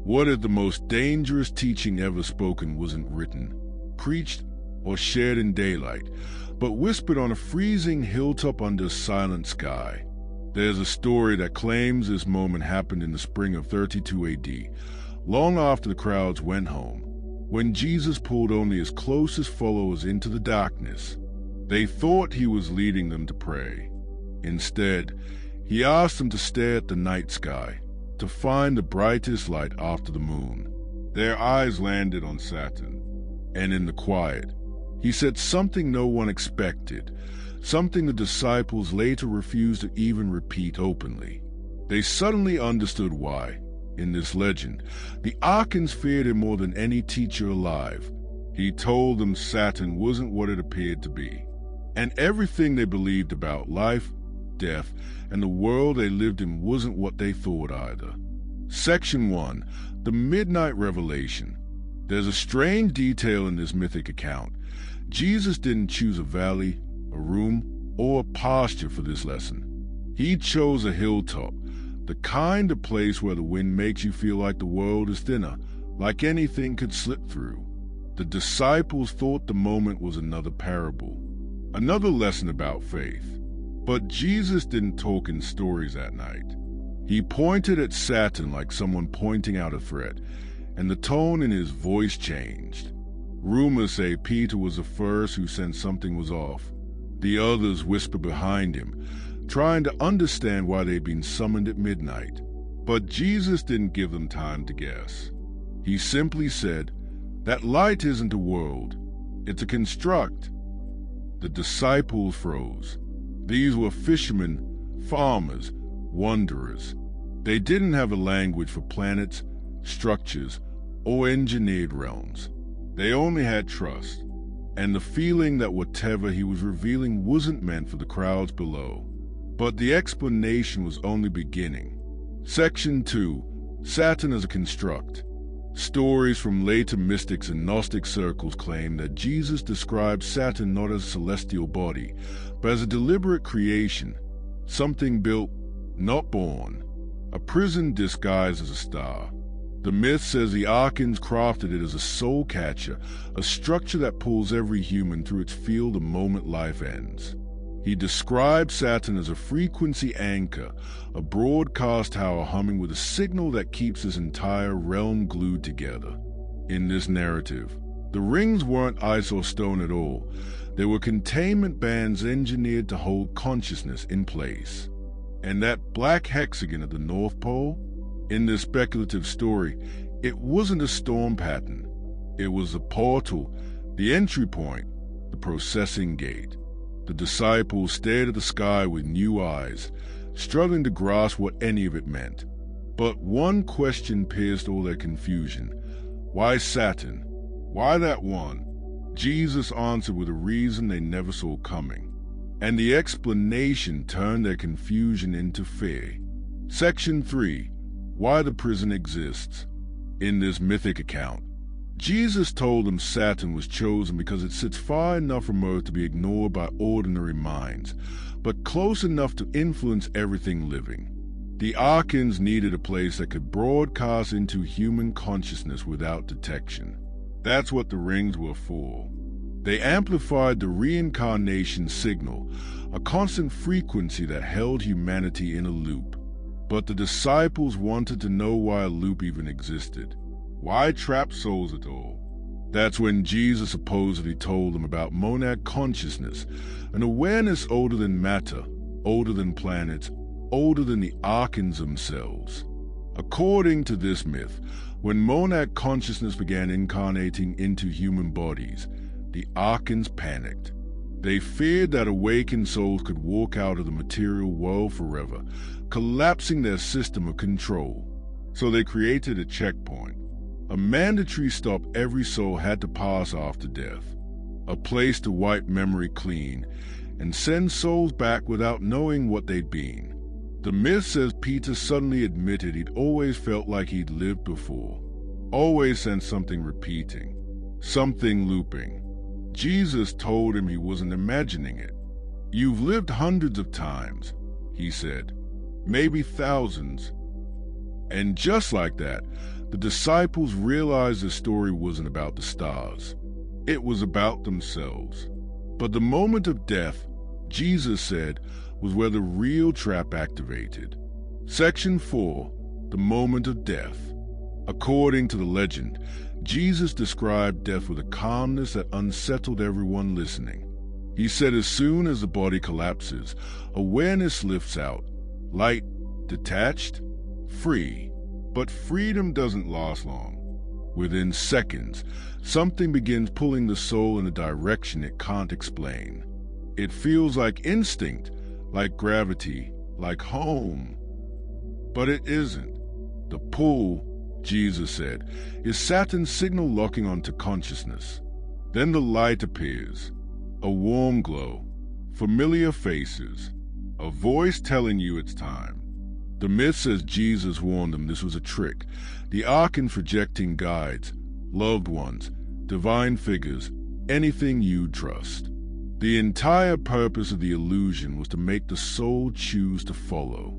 What if the most dangerous teaching ever spoken wasn't written, preached, or shared in daylight, but whispered on a freezing hilltop under a silent sky? There's a story that claims this moment happened in the spring of 32 AD, long after the crowds went home, when Jesus pulled only his closest followers into the darkness. They thought he was leading them to pray. Instead, he asked them to stare at the night sky, to find the brightest light after the moon. Their eyes landed on Saturn, and in the quiet, he said something no one expected, something the disciples later refused to even repeat openly. They suddenly understood why. In this legend, the archons feared him more than any teacher alive. He told them Saturn wasn't what it appeared to be, and everything they believed about life, death, and the world they lived in wasn't what they thought either. Section 1. The Midnight Revelation. There's a strange detail in this mythic account. Jesus didn't choose a valley, a room, or a pasture for this lesson. He chose a hilltop, the kind of place where the wind makes you feel like the world is thinner, like anything could slip through. The disciples thought the moment was another parable, another lesson about faith. But Jesus didn't talk in stories that night. He pointed at Saturn like someone pointing out a threat, and the tone in his voice changed. Rumors say Peter was the first who sensed something was off. The others whispered behind him, trying to understand why they'd been summoned at midnight. But Jesus didn't give them time to guess. He simply said, "That light isn't a world, it's a construct." The disciples froze. These were fishermen, farmers, wanderers. They didn't have a language for planets, structures, or engineered realms. They only had trust, and the feeling that whatever he was revealing wasn't meant for the crowds below. But the explanation was only beginning. Section 2. Saturn as a construct. Stories from later mystics and Gnostic circles claim that Jesus described Saturn not as a celestial body, but as a deliberate creation, something built, not born, a prison disguised as a star. The myth says the archons crafted it as a soul catcher, a structure that pulls every human through its field the moment life ends. He described Saturn as a frequency anchor, a broadcast tower humming with a signal that keeps this entire realm glued together. In this narrative, the rings weren't ice or stone at all. They were containment bands engineered to hold consciousness in place. And that black hexagon at the North Pole? In this speculative story, it wasn't a storm pattern. It was the portal, the entry point, the processing gate. The disciples stared at the sky with new eyes, struggling to grasp what any of it meant. But one question pierced all their confusion. Why Saturn? Why that one? Jesus answered with a reason they never saw coming. And the explanation turned their confusion into fear. Section 3. Why the prison exists. In this mythic account, Jesus told them Saturn was chosen because it sits far enough from Earth to be ignored by ordinary minds, but close enough to influence everything living. The archons needed a place that could broadcast into human consciousness without detection. That's what the rings were for. They amplified the reincarnation signal, a constant frequency that held humanity in a loop. But the disciples wanted to know why a loop even existed. Why trap souls at all? That's when Jesus supposedly told them about monad consciousness, an awareness older than matter, older than planets, older than the archons themselves. According to this myth, when monad consciousness began incarnating into human bodies, the archons panicked. They feared that awakened souls could walk out of the material world forever, collapsing their system of control. So they created a checkpoint, a mandatory stop every soul had to pass after death, a place to wipe memory clean and send souls back without knowing what they'd been. The myth says Peter suddenly admitted he'd always felt like he'd lived before, always sensed something repeating, something looping. Jesus told him he wasn't imagining it. "You've lived hundreds of times," he said, "maybe thousands. And just like that, the disciples realized the story wasn't about the stars. It was about themselves. But the moment of death, Jesus said, was where the real trap activated. Section 4. The moment of death. According to the legend, Jesus described death with a calmness that unsettled everyone listening. He said as soon as the body collapses, awareness lifts out, light, detached, free. But freedom doesn't last long. Within seconds, something begins pulling the soul in a direction it can't explain. It feels like instinct, like gravity, like home. But it isn't. The pull, Jesus said, is Saturn's signal locking onto consciousness. Then the light appears, a warm glow, familiar faces, a voice telling you it's time. The myth says Jesus warned them this was a trick. The Archons projecting guides, loved ones, divine figures, anything you trust. The entire purpose of the illusion was to make the soul choose to follow,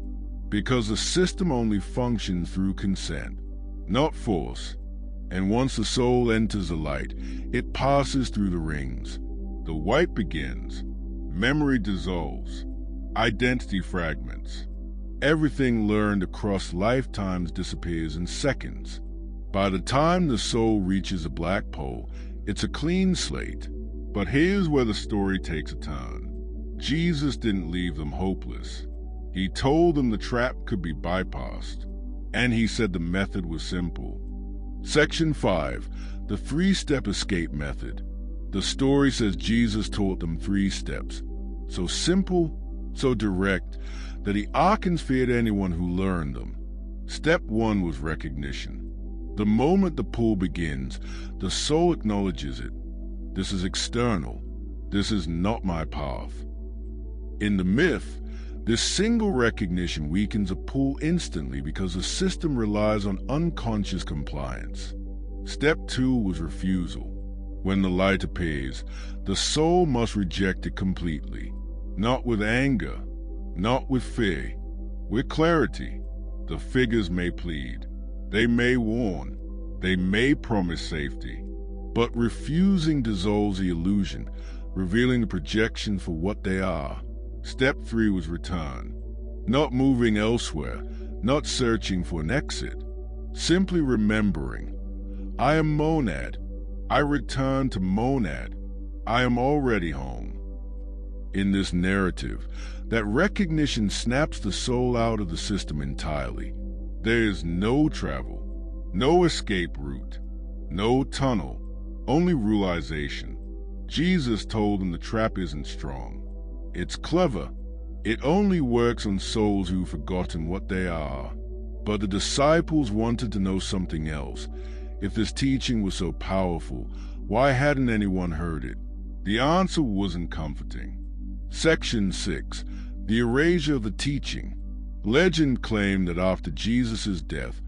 because the system only functions through consent, not force. And once the soul enters the light, it passes through the rings. The wipe begins, memory dissolves, identity fragments. Everything learned across lifetimes disappears in seconds. By the time the soul reaches a black pole, it's a clean slate. But here's where the story takes a turn. Jesus didn't leave them hopeless. He told them the trap could be bypassed, and he said the method was simple. Section 5. The 3-step escape method. The story says Jesus taught them 3 steps, so simple, so direct, that the Archons feared anyone who learned them. Step 1 was recognition. The moment the pull begins, the soul acknowledges it. This is external. This is not my path. In the myth, this single recognition weakens a pull instantly because the system relies on unconscious compliance. Step 2 was refusal. When the light appears, the soul must reject it completely. Not with anger, not with fear, with clarity. The figures may plead. They may warn. They may promise safety. But refusing dissolves the illusion, revealing the projection for what they are. Step 3 was return. Not moving elsewhere, not searching for an exit. Simply remembering. I am monad. I return to monad. I am already home. In this narrative, that recognition snaps the soul out of the system entirely. There is no travel, no escape route, no tunnel, only realization. Jesus told them the trap isn't strong. It's clever. It only works on souls who've forgotten what they are. But the disciples wanted to know something else. If this teaching was so powerful, why hadn't anyone heard it? The answer wasn't comforting. Section 6. The erasure of the teaching. Legend claimed that after Jesus' death,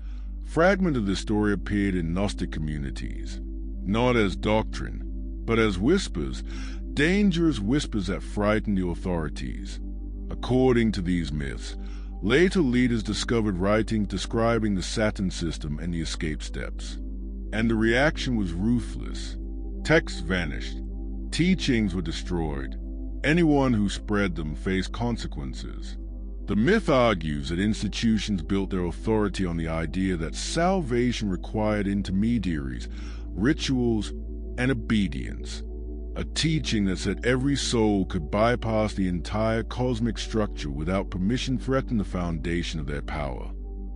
fragments of this story appeared in Gnostic communities, not as doctrine, but as whispers, dangerous whispers that frightened the authorities. According to these myths, later leaders discovered writings describing the Saturn system and the escape steps. And the reaction was ruthless. Texts vanished. Teachings were destroyed. Anyone who spread them faced consequences. The myth argues that institutions built their authority on the idea that salvation required intermediaries, rituals, and obedience. A teaching that said every soul could bypass the entire cosmic structure without permission threatened the foundation of their power.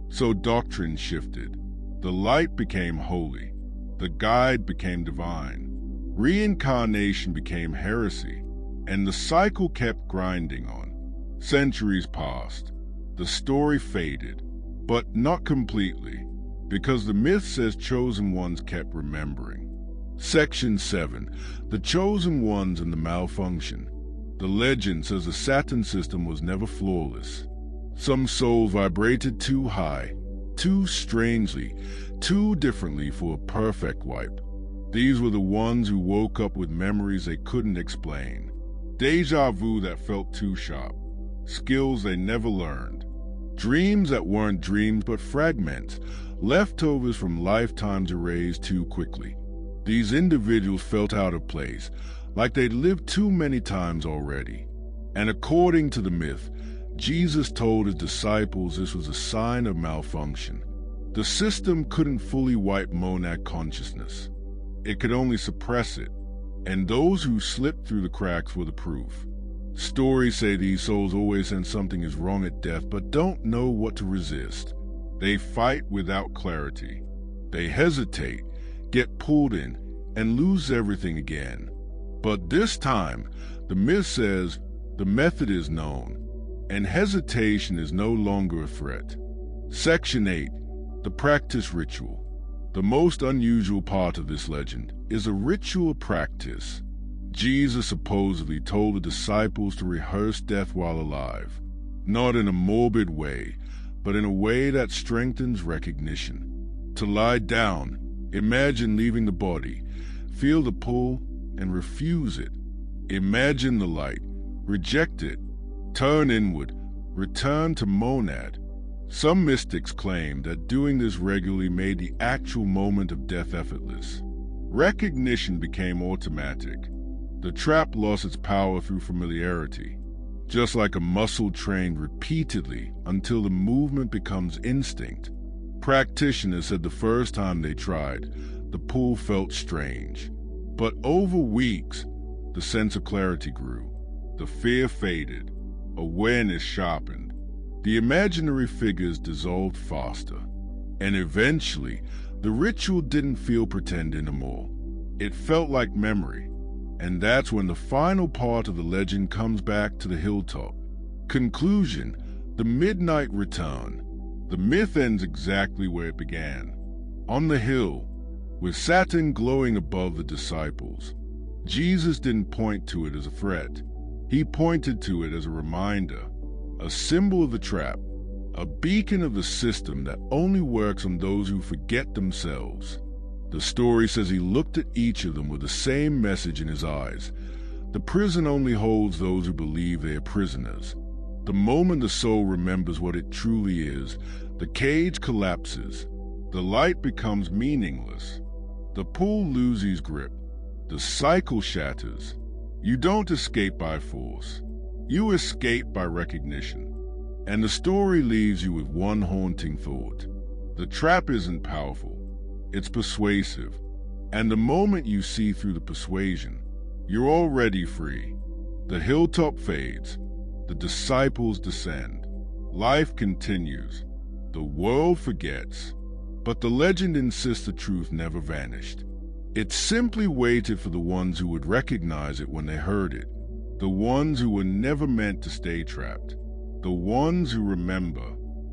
So doctrine shifted. The light became holy. The guide became divine. Reincarnation became heresy. And the cycle kept grinding on. Centuries passed. The story faded, but not completely, because the myth says chosen ones kept remembering. Section 7. The chosen ones and the malfunction. The legend says the Saturn system was never flawless. Some souls vibrated too high, too strangely, too differently for a perfect wipe. These were the ones who woke up with memories they couldn't explain. Deja vu that felt too sharp. Skills they never learned. Dreams that weren't dreams but fragments, leftovers from lifetimes erased too quickly. These individuals felt out of place, like they'd lived too many times already. And according to the myth, Jesus told his disciples this was a sign of malfunction. The system couldn't fully wipe monad consciousness. It could only suppress it, and those who slipped through the cracks were the proof. Stories say these souls always sense something is wrong at death but don't know what to resist. They fight without clarity. They hesitate, get pulled in, and lose everything again. But this time, the myth says the method is known, and hesitation is no longer a threat. Section 8. The practice ritual. The most unusual part of this legend is a ritual practice. Jesus supposedly told the disciples to rehearse death while alive, not in a morbid way, but in a way that strengthens recognition. To lie down, imagine leaving the body, feel the pull, and refuse it. Imagine the light, reject it, turn inward, return to monad. Some mystics claim that doing this regularly made the actual moment of death effortless. Recognition became automatic. The trap lost its power through familiarity, just like a muscle trained repeatedly until the movement becomes instinct. Practitioners said the first time they tried, the pull felt strange. But over weeks, the sense of clarity grew. The fear faded. Awareness sharpened. The imaginary figures dissolved faster. And eventually, the ritual didn't feel pretend anymore. It felt like memory. And that's when the final part of the legend comes back to the hilltop. Conclusion: the midnight return. The myth ends exactly where it began, on the hill, with Saturn glowing above the disciples. Jesus didn't point to it as a threat. He pointed to it as a reminder, a symbol of the trap, a beacon of the system that only works on those who forget themselves. The story says he looked at each of them with the same message in his eyes. The prison only holds those who believe they are prisoners. The moment the soul remembers what it truly is, the cage collapses. The light becomes meaningless. The pull loses grip. The cycle shatters. You don't escape by force. You escape by recognition. And the story leaves you with one haunting thought. The trap isn't powerful. It's persuasive. And the moment you see through the persuasion, you're already free. The hilltop fades. The disciples descend. Life continues. The world forgets. But the legend insists the truth never vanished. It simply waited for the ones who would recognize it when they heard it. The ones who were never meant to stay trapped. The ones who remember.